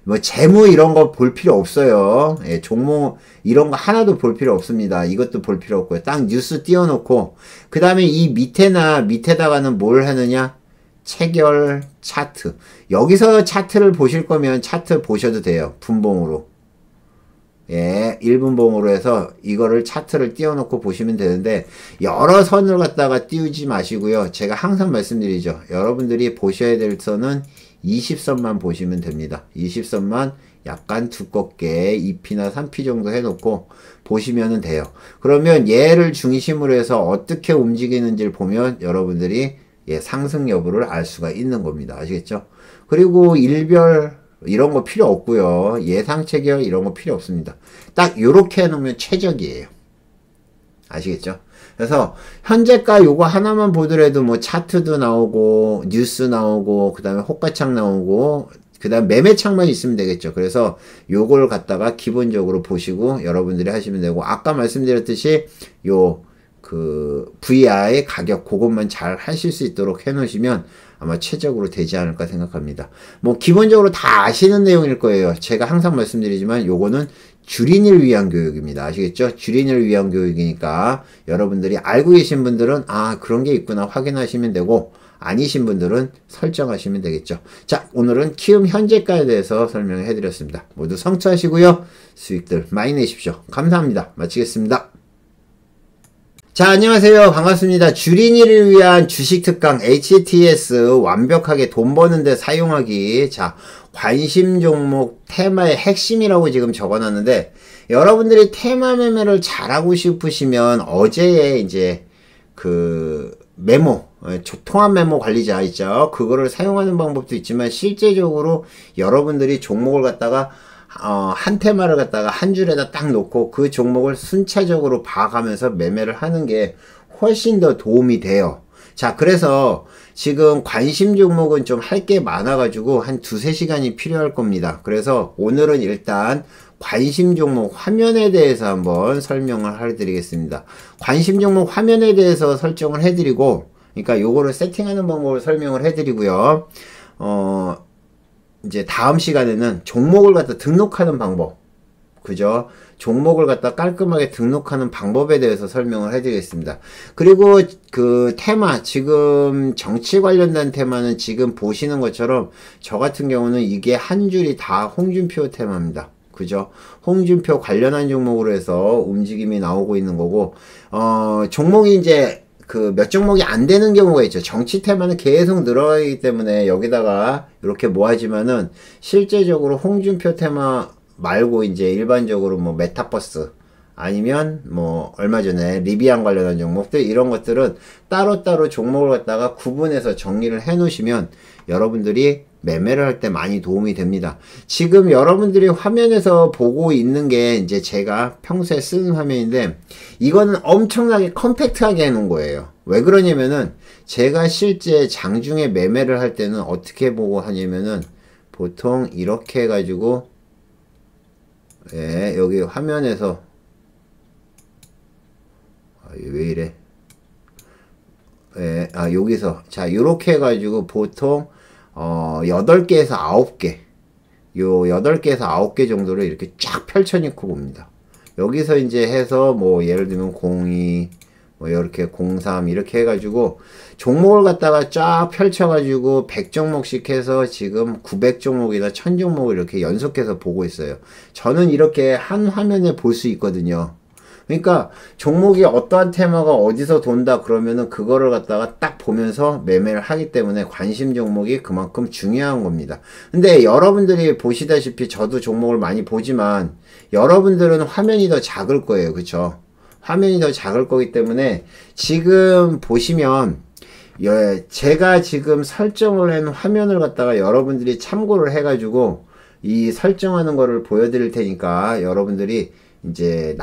뭐 재무 이런 거 볼 필요 없어요. 예, 종목 이런 거 하나도 볼 필요 없습니다. 이것도 볼 필요 없고요. 딱 뉴스 띄워놓고 그 다음에 이 밑에다가는 뭘 하느냐? 체결 차트. 여기서 차트를 보실 거면 차트 보셔도 돼요. 분봉으로. 예, 1분봉으로 해서 이거를 차트를 띄워놓고 보시면 되는데 여러 선을 갖다가 띄우지 마시고요. 제가 항상 말씀드리죠. 여러분들이 보셔야 될 선은 20선만 보시면 됩니다. 20선만 약간 두껍게 2P나 3P 정도 해놓고 보시면 돼요. 그러면 얘를 중심으로 해서 어떻게 움직이는지를 보면 여러분들이 상승 여부를 알 수가 있는 겁니다. 아시겠죠? 그리고 일별 이런 거 필요 없고요. 예상 체결 이런 거 필요 없습니다. 딱 요렇게 해놓으면 최적이에요. 아시겠죠? 그래서 현재가 요거 하나만 보더라도 뭐 차트도 나오고 뉴스 나오고 그 다음에 호가창 나오고 그 다음 매매창만 있으면 되겠죠. 그래서 요걸 갖다가 기본적으로 보시고 여러분들이 하시면 되고 아까 말씀드렸듯이 VI 가격 그것만 잘 하실 수 있도록 해 놓으시면 아마 최적으로 되지 않을까 생각합니다. 뭐 기본적으로 다 아시는 내용일 거예요. 제가 항상 말씀드리지만 요거는 주린이를 위한 교육입니다. 아시겠죠? 주린이를 위한 교육이니까 여러분들이 알고 계신 분들은 그런 게 있구나 확인하시면 되고 아니신 분들은 설정하시면 되겠죠. 자, 오늘은 키움 현재가에 대해서 설명을 해드렸습니다. 모두 성투하시고요. 수익들 많이 내십시오. 감사합니다. 마치겠습니다. 자, 안녕하세요. 반갑습니다. 주린이를 위한 주식 특강 HTS 완벽하게 돈 버는데 사용하기. 자, 관심 종목 테마의 핵심이라고 지금 적어놨는데 여러분들이 테마 매매를 잘하고 싶으시면 어제에 이제 그 메모, 통합 메모 관리자 있죠. 그거를 사용하는 방법도 있지만 실제적으로 여러분들이 종목을 갖다가 한 테마를 갖다가 한 줄에다 딱 놓고 그 종목을 순차적으로 봐가면서 매매를 하는 게 훨씬 더 도움이 돼요. 자, 그래서 지금 관심 종목은 좀 할 게 많아가지고 한 2~3시간이 필요할 겁니다. 그래서 오늘은 일단 관심 종목 화면에 대해서 한번 설명을 해드리겠습니다. 관심 종목 화면에 대해서 설정을 해드리고, 그러니까 요거를 세팅하는 방법을 설명을 해드리고요. 이제 다음 시간에는 종목을 갖다 등록하는 방법, 그죠? 종목을 갖다 깔끔하게 등록하는 방법에 대해서 설명을 해드리겠습니다. 그리고 그 테마, 지금 정치 관련된 테마는 지금 보시는 것처럼 저 같은 경우는 이게 한 줄이 다 홍준표 테마입니다. 그죠? 홍준표 관련한 종목으로 해서 움직임이 나오고 있는 거고, 종목이 이제 그 몇 종목이 안 되는 경우가 있죠. 정치 테마는 계속 늘어가기 때문에 여기다가 이렇게 모아지만은 실제적으로 홍준표 테마 말고 이제 일반적으로 뭐 메타버스 아니면 뭐 얼마 전에 리비안 관련한 종목들 이런 것들은 따로따로 종목을 갖다가 구분해서 정리를 해 놓으시면 여러분들이 매매를 할 때 많이 도움이 됩니다. 지금 여러분들이 화면에서 보고 있는 게 이제 제가 평소에 쓰는 화면인데 이거는 엄청나게 컴팩트하게 해 놓은 거예요. 왜 그러냐면은 제가 실제 장중에 매매를 할 때는 어떻게 보고 하냐면은 보통 이렇게 해가지고 예, 여기 화면에서 왜 이래? 예, 여기서 자, 요렇게 해가지고 보통 8개에서 9개 요 8개에서 9개 정도를 이렇게 쫙 펼쳐놓고 봅니다. 여기서 이제 해서 뭐 예를 들면 02 뭐 이렇게 03 이렇게 해가지고 종목을 갖다가 쫙 펼쳐가지고 100종목씩 해서 지금 900종목이나 1000종목을 이렇게 연속해서 보고 있어요. 저는 이렇게 한 화면에 볼 수 있거든요. 그러니까 종목이 어떠한 테마가 어디서 돈다 그러면은 그거를 갖다가 딱 보면서 매매를 하기 때문에 관심 종목이 그만큼 중요한 겁니다. 근데 여러분들이 보시다시피 저도 종목을 많이 보지만 여러분들은 화면이 더 작을 거예요. 그쵸? 화면이 더 작을 거기 때문에 지금 보시면 제가 지금 설정을 한 화면을 갖다가 여러분들이 참고를 해가지고 이 설정하는 거를 보여드릴 테니까 여러분들이 이제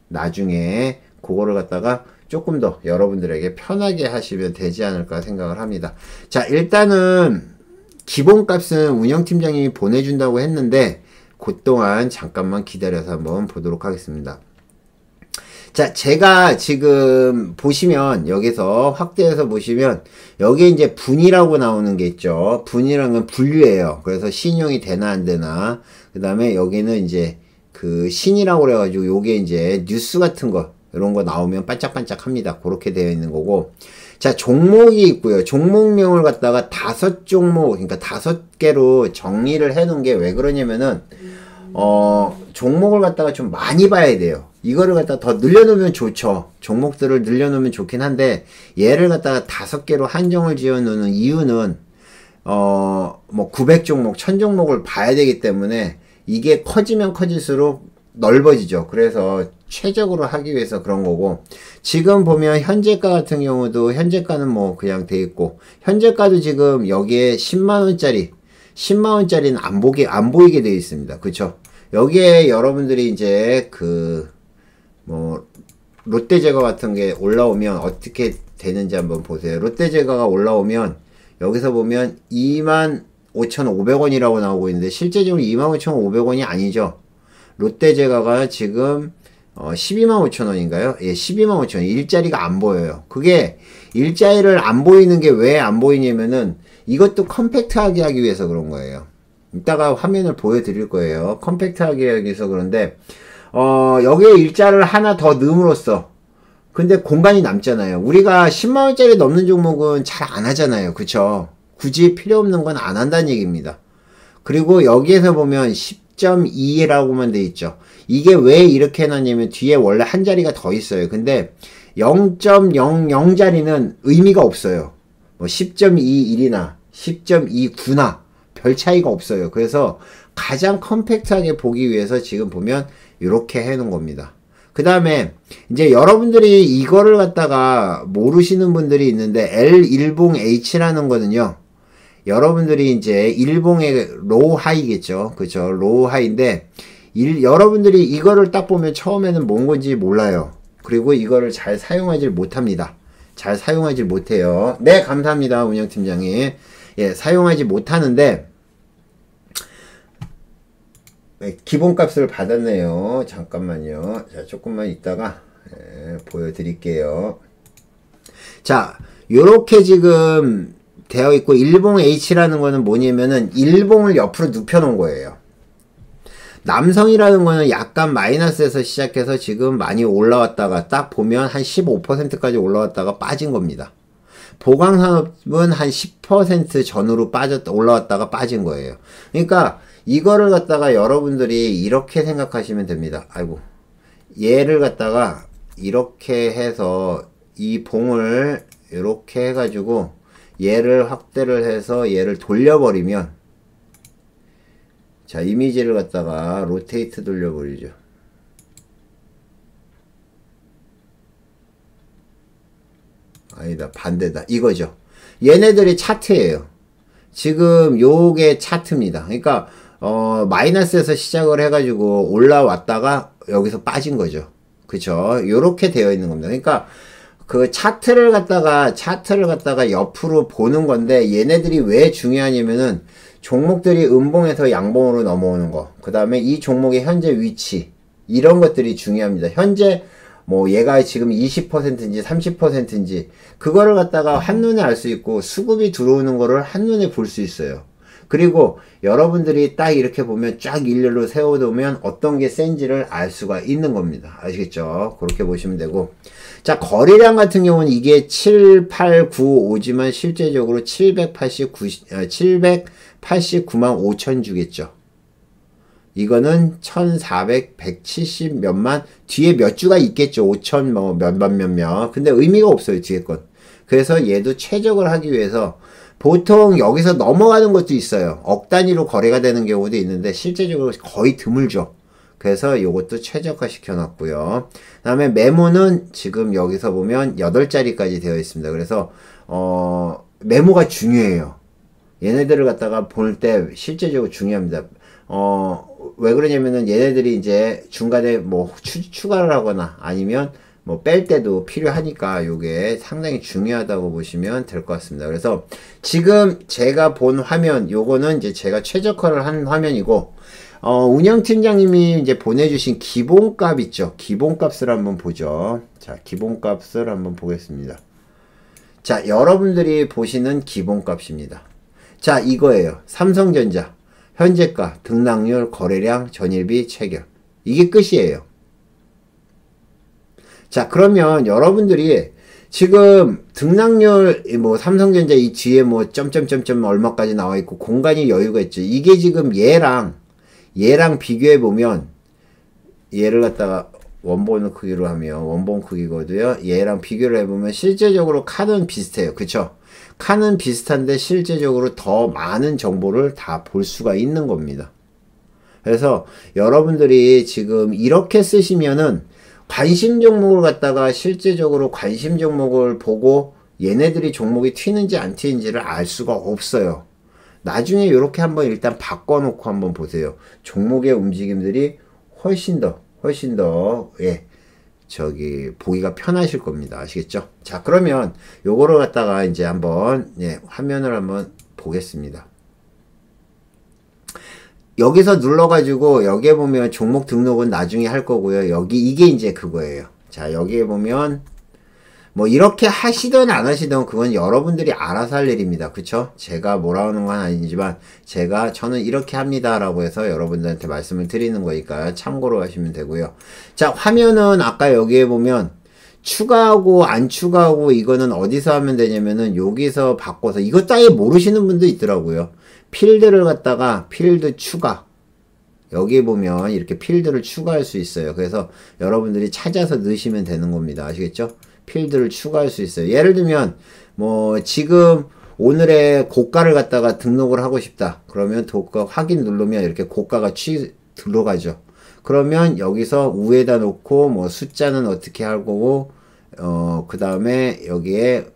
나중에 그거를 갖다가 조금 더 여러분들에게 편하게 하시면 되지 않을까 생각을 합니다. 자, 일단은 기본값은 운영팀장님이 보내준다고 했는데 그동안 잠깐만 기다려서 한번 보도록 하겠습니다. 자, 제가 지금 보시면 여기서 확대해서 보시면 여기에 이제 분이라고 나오는 게 있죠. 분이라는 건 분류예요. 그래서 신용이 되나 안 되나. 그 다음에 여기는 이제 그 신이라고 그래가지고 요게 이제 뉴스 같은 거 이런 거 나오면 반짝반짝 합니다. 그렇게 되어 있는 거고. 자, 종목이 있고요. 종목명을 갖다가 5종목, 그러니까 5개로 정리를 해 놓은 게 왜 그러냐면은 종목을 갖다가 좀 많이 봐야 돼요. 이거를 갖다가 더 늘려놓으면 좋죠. 종목들을 늘려놓으면 좋긴 한데 얘를 갖다가 5개로 한정을 지어 놓는 이유는 뭐 900종목, 1000종목을 봐야 되기 때문에 이게 커지면 커질수록 넓어지죠. 그래서 최적으로 하기 위해서 그런 거고, 지금 보면 현재가 같은 경우도 현재가는 뭐 그냥 돼 있고, 현재가도 지금 여기에 10만원짜리는 안 보이게 되어 있습니다. 그쵸? 여기에 여러분들이 이제 뭐 롯데제과 같은 게 올라오면 어떻게 되는지 한번 보세요. 롯데제과가 올라오면 여기서 보면 25,500원이라고 나오고 있는데 실제적으로 25,500원이 아니죠. 롯데제과가 지금 125,000원인가요? 예, 125,000원. 일자리가 안 보여요. 그게 일자리를 안 보이는 게 왜 안 보이냐면은 이것도 컴팩트하게 하기 위해서 그런 거예요. 이따가 화면을 보여드릴 거예요. 컴팩트하게 하기 위해서 그런데 여기에 일자를 하나 더 넣음으로써 근데 공간이 남잖아요. 우리가 10만원짜리 넘는 종목은 잘 안 하잖아요. 그쵸? 굳이 필요 없는 건 안 한다는 얘기입니다. 그리고 여기에서 보면 10.2라고만 돼 있죠. 이게 왜 이렇게 해놨냐면 뒤에 원래 한 자리가 더 있어요. 근데 0.00자리는 의미가 없어요. 뭐 10.21이나 10.29나 별 차이가 없어요. 그래서 가장 컴팩트하게 보기 위해서 지금 보면 이렇게 해 놓은 겁니다. 그 다음에 이제 여러분들이 이거를 갖다가 모르시는 분들이 있는데 L10 H라는 거는요, 여러분들이 이제 일봉의 로우 하이겠죠. 그죠? 로우 하이인데 여러분들이 이거를 딱 보면 처음에는 뭔 건지 몰라요. 그리고 이거를 잘 사용하지 못합니다. 잘 사용하지 못해요. 네, 감사합니다, 운영팀장님. 예, 사용하지 못하는데 기본값을 받았네요. 잠깐만요. 자, 조금만 있다가 보여드릴게요. 자, 요렇게 지금 되어 있고, 일봉 H라는 거는 뭐냐면은 일봉을 옆으로 눕혀 놓은 거예요. 남성이라는 거는 약간 마이너스에서 시작해서 지금 많이 올라왔다가 딱 보면 한 15%까지 올라왔다가 빠진 겁니다. 보강산업은 한 10% 전후로 올라왔다가 빠진 거예요. 그러니까 이거를 갖다가 여러분들이 이렇게 생각하시면 됩니다. 아이고, 얘를 갖다가 이렇게 해서 이 봉을 이렇게 해가지고 얘를 확대를 해서 얘를 돌려버리면, 자, 이미지를 갖다가 로테이트 돌려버리죠. 아니다, 반대다. 이거죠. 얘네들이 차트예요. 지금 요게 차트입니다. 그러니까 마이너스에서 시작을 해가지고 올라왔다가 여기서 빠진 거죠. 그쵸? 요렇게 되어 있는 겁니다. 그러니까 그 차트를 갖다가 옆으로 보는 건데, 얘네들이 왜 중요하냐면은 종목들이 음봉에서 양봉으로 넘어오는 거, 그 다음에 이 종목의 현재 위치, 이런 것들이 중요합니다. 현재 뭐 얘가 지금 20%인지 30%인지 그거를 갖다가 한눈에 알 수 있고, 수급이 들어오는 거를 한눈에 볼 수 있어요. 그리고 여러분들이 딱 이렇게 보면 쫙 일렬로 세워두면 어떤 게 센지를 알 수가 있는 겁니다. 아시겠죠? 그렇게 보시면 되고, 자, 거래량 같은 경우는 이게 7, 8, 9, 5지만 실제적으로 789만 5천 주겠죠. 이거는 1400, 170 몇만, 뒤에 몇 주가 있겠죠. 5천 뭐 몇몇. 근데 의미가 없어요, 뒤에 건. 그래서 얘도 최적을 하기 위해서 보통 여기서 넘어가는 것도 있어요. 억 단위로 거래가 되는 경우도 있는데 실제적으로 거의 드물죠. 그래서 요것도 최적화 시켜놨고요. 그 다음에 메모는 지금 여기서 보면 8자리까지 되어 있습니다. 그래서 메모가 중요해요. 얘네들을 갖다가 볼 때 실제적으로 중요합니다. 왜 그러냐면은 얘네들이 이제 중간에 뭐 추가를 하거나 아니면 뭐 뺄 때도 필요하니까 요게 상당히 중요하다고 보시면 될 것 같습니다. 그래서 지금 제가 본 화면, 요거는 이제 제가 최적화를 한 화면이고, 운영팀장님이 이제 보내주신 기본값 있죠. 기본값을 한번 보죠. 자, 기본값을 한번 보겠습니다. 자, 여러분들이 보시는 기본값입니다. 자, 이거예요. 삼성전자 현재가, 등락률, 거래량, 전일비, 체결. 이게 끝이에요. 자, 그러면 여러분들이 지금 등락률, 뭐 삼성전자 이 뒤에 뭐 점점점점 얼마까지 나와 있고 공간이 여유가 있죠. 이게 지금 얘랑 비교해 보면, 얘를 갖다가 원본 크기로 하면 원본 크기거든요. 얘랑 비교를 해보면 실제적으로 칸은 비슷해요. 그쵸? 칸은 비슷한데 실제적으로 더 많은 정보를 다 볼 수가 있는 겁니다. 그래서 여러분들이 지금 이렇게 쓰시면은 관심 종목을 갖다가 실제적으로 관심 종목을 보고 얘네들이 종목이 튀는지 안 튀는지를 알 수가 없어요. 나중에 이렇게 한번 일단 바꿔놓고 한번 보세요. 종목의 움직임들이 훨씬 더 예, 보기가 편하실 겁니다. 아시겠죠? 자, 그러면 요거를 갖다가 이제 한번 화면을 한번 보겠습니다. 여기서 눌러가지고 여기에 보면 종목 등록은 나중에 할 거고요. 이게 이제 그거예요. 자, 여기에 보면 뭐 이렇게 하시든 안 하시든 그건 여러분들이 알아서 할 일입니다. 그쵸? 제가 뭐라 하는 건 아니지만 저는 이렇게 합니다 라고 해서 여러분들한테 말씀을 드리는 거니까 참고로 하시면 되고요. 자, 화면은 아까 여기에 보면 추가하고 안 추가하고 이거는 어디서 하면 되냐면은 여기서 바꿔서, 이거 따위 모르시는 분도 있더라고요. 필드를 갖다가 필드 추가, 여기 보면 이렇게 필드를 추가할 수 있어요. 그래서 여러분들이 찾아서 넣으시면 되는 겁니다. 아시겠죠? 필드를 추가할 수 있어요. 예를 들면 뭐 지금 오늘의 고가를 갖다가 등록을 하고 싶다. 그러면 고가 확인 누르면 이렇게 고가가 들어가죠. 그러면 여기서 우에다 놓고 뭐 숫자는 어떻게 할 거고 그 다음에 여기에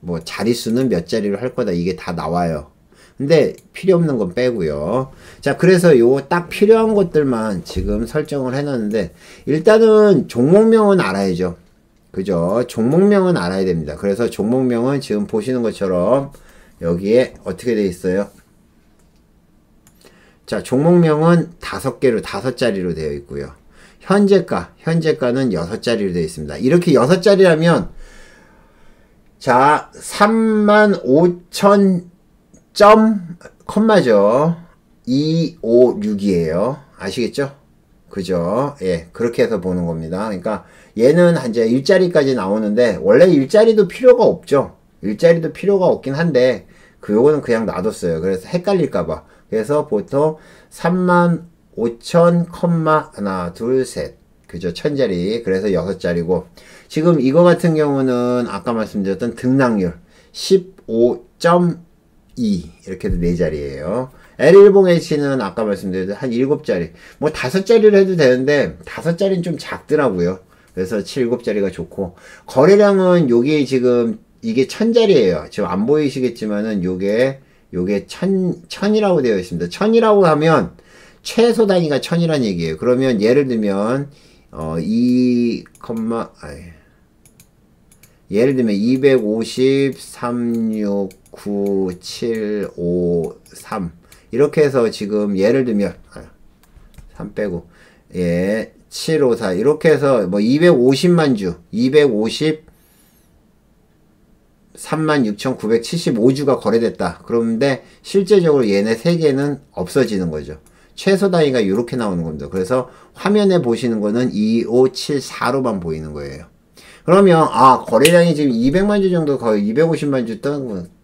뭐 자릿수는 몇 자리로 할 거다. 이게 다 나와요. 근데 필요 없는 건 빼고요. 자, 그래서 요 딱 필요한 것들만 지금 설정을 해놨는데 일단은 종목명은 알아야죠. 그죠? 종목명은 알아야 됩니다. 그래서 종목명은 지금 보시는 것처럼 여기에 어떻게 돼 있어요? 자, 종목명은 5개로 5자리로 되어 있고요. 현재가는 6자리로 되어 있습니다. 이렇게 6자리라면 자, 35,000 컴마죠. 256이에요. 아시겠죠? 그죠? 예, 그렇게 해서 보는 겁니다. 그러니까 얘는 이제 일자리까지 나오는데 원래 일자리도 필요가 없죠. 일자리도 필요가 없긴 한데 요거는 그냥 놔뒀어요. 그래서 헷갈릴까봐. 그래서 보통 35,000 컴마 하나 둘 셋 그죠? 1000자리. 그래서 6자리고 지금 이거 같은 경우는 아까 말씀드렸던 등락률 15.2 이렇게 해도 4자리예요. L10H는 아까 말씀드렸던 한 7자리 뭐 5자리를 해도 되는데 5자리는 좀 작더라고요. 그래서 7자리가 좋고 거래량은 요게 지금 이게 1000자리예요. 지금 안 보이시겠지만은 요게 1000이라고 되어 있습니다. 1000이라고 하면 최소 단위가 1000이란 얘기예요. 그러면 예를 들면 250, 369, 7, 5, 3 이렇게 해서 지금 예를 들면 3 빼고 7, 5, 4 이렇게 해서 뭐 250만 주 36,975주가 거래됐다. 그런데 실제적으로 얘네 3개는 없어지는 거죠. 최소 단위가 이렇게 나오는 겁니다. 그래서 화면에 보시는 거는 2574로만 보이는 거예요. 그러면 거래량이 지금 200만 주 정도 거의 250만 주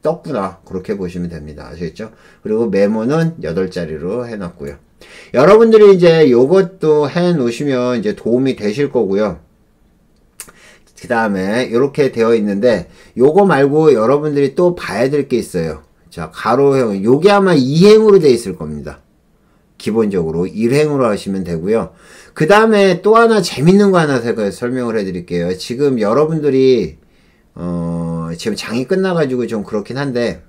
떴구나. 그렇게 보시면 됩니다. 아시겠죠? 그리고 메모는 8자리로 해놨고요. 여러분들이 이제 요것도 해 놓으시면 이제 도움이 되실 거고요. 그 다음에 이렇게 되어 있는데 요거 말고 여러분들이 또 봐야 될 게 있어요. 자, 가로형 요게 아마 2행으로 되어 있을 겁니다. 기본적으로 1행으로 하시면 되고요. 그 다음에 또 하나 재밌는 거 하나 제가 설명을 해 드릴게요. 지금 여러분들이 지금 장이 끝나가지고 좀 그렇긴 한데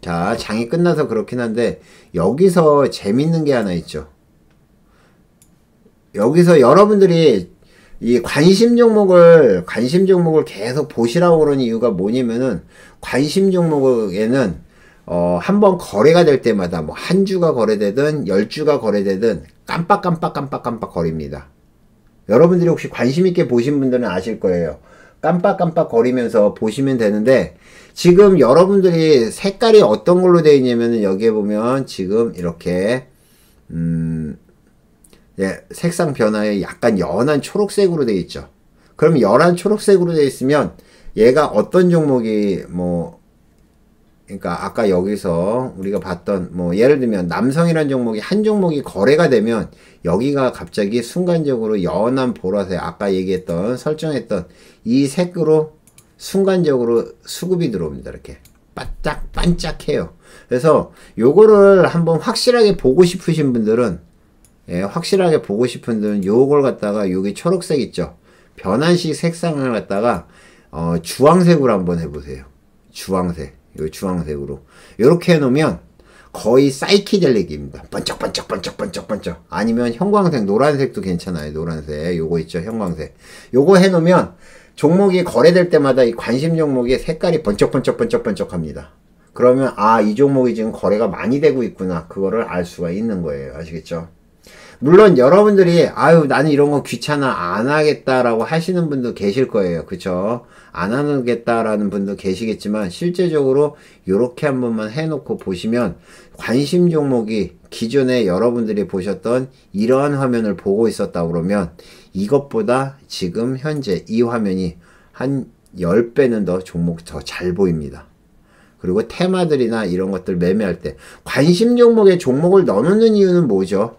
자, 장이 끝나서 그렇긴 한데 여기서 재밌는 게 하나 있죠. 여기서 여러분들이 이 관심 종목을 계속 보시라고 그러는 이유가 뭐냐면은 관심 종목에는 한번 거래가 될 때마다 뭐 한 주가 거래되든 10주가 거래되든 깜빡 거립니다. 여러분들이 혹시 관심 있게 보신 분들은 아실 거예요. 깜빡 거리면서 보시면 되는데 지금 여러분들이 색깔이 어떤 걸로 되어 있냐면은 여기에 보면 지금 이렇게 색상 변화에 약간 연한 초록색으로 되어 있죠. 그럼 연한 초록색으로 되어 있으면 얘가 어떤 종목이 그러니까 아까 여기서 우리가 봤던 예를 들면 남성이란 종목이 한 종목이 거래가 되면 여기가 갑자기 순간적으로 연한 보라색 아까 얘기했던 설정했던 이 색으로 순간적으로 수급이 들어옵니다. 이렇게 반짝해요. 그래서 요거를 한번 확실하게 보고 싶으신 분들은 확실하게 보고 싶은 분들은 요걸 갖다가 여기 초록색 있죠. 변환식 색상을 갖다가 주황색으로 한번 해보세요. 주황색. 요 주황색으로 요렇게 해놓으면 거의 사이키델릭입니다. 번쩍 아니면 형광색 노란색도 괜찮아요. 노란색 요거 있죠. 형광색 요거 해놓으면 종목이 거래될 때마다 이 관심 종목의 색깔이 번쩍 합니다. 그러면 이 종목이 지금 거래가 많이 되고 있구나 그거를 알 수가 있는 거예요. 아시겠죠? 물론 여러분들이 나는 이런 거 귀찮아 안 하겠다라고 하시는 분도 계실 거예요. 그쵸? 안 하겠다라는 분도 계시겠지만 실제적으로 이렇게 한 번만 해놓고 보시면 관심 종목이 기존에 여러분들이 보셨던 이러한 화면을 보고 있었다 그러면 이것보다 지금 현재 이 화면이 한 10배는 더 종목 더 잘 보입니다. 그리고 테마들이나 이런 것들 매매할 때 관심 종목에 종목을 넣어놓는 이유는 뭐죠?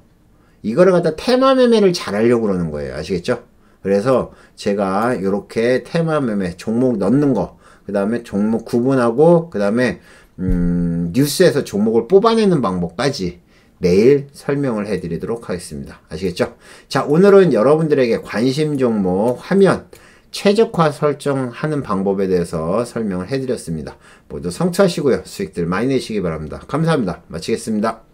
이거를 갖다 테마 매매를 잘 하려고 그러는 거예요. 아시겠죠? 그래서 제가 이렇게 테마 매매 종목 넣는 거 그 다음에 종목 구분하고, 그 다음에 뉴스에서 종목을 뽑아내는 방법까지 매일 설명을 해드리도록 하겠습니다. 아시겠죠? 자, 오늘은 여러분들에게 관심 종목 화면 최적화 설정하는 방법에 대해서 설명을 해드렸습니다. 모두 성투하시고요. 수익들 많이 내시기 바랍니다. 감사합니다. 마치겠습니다.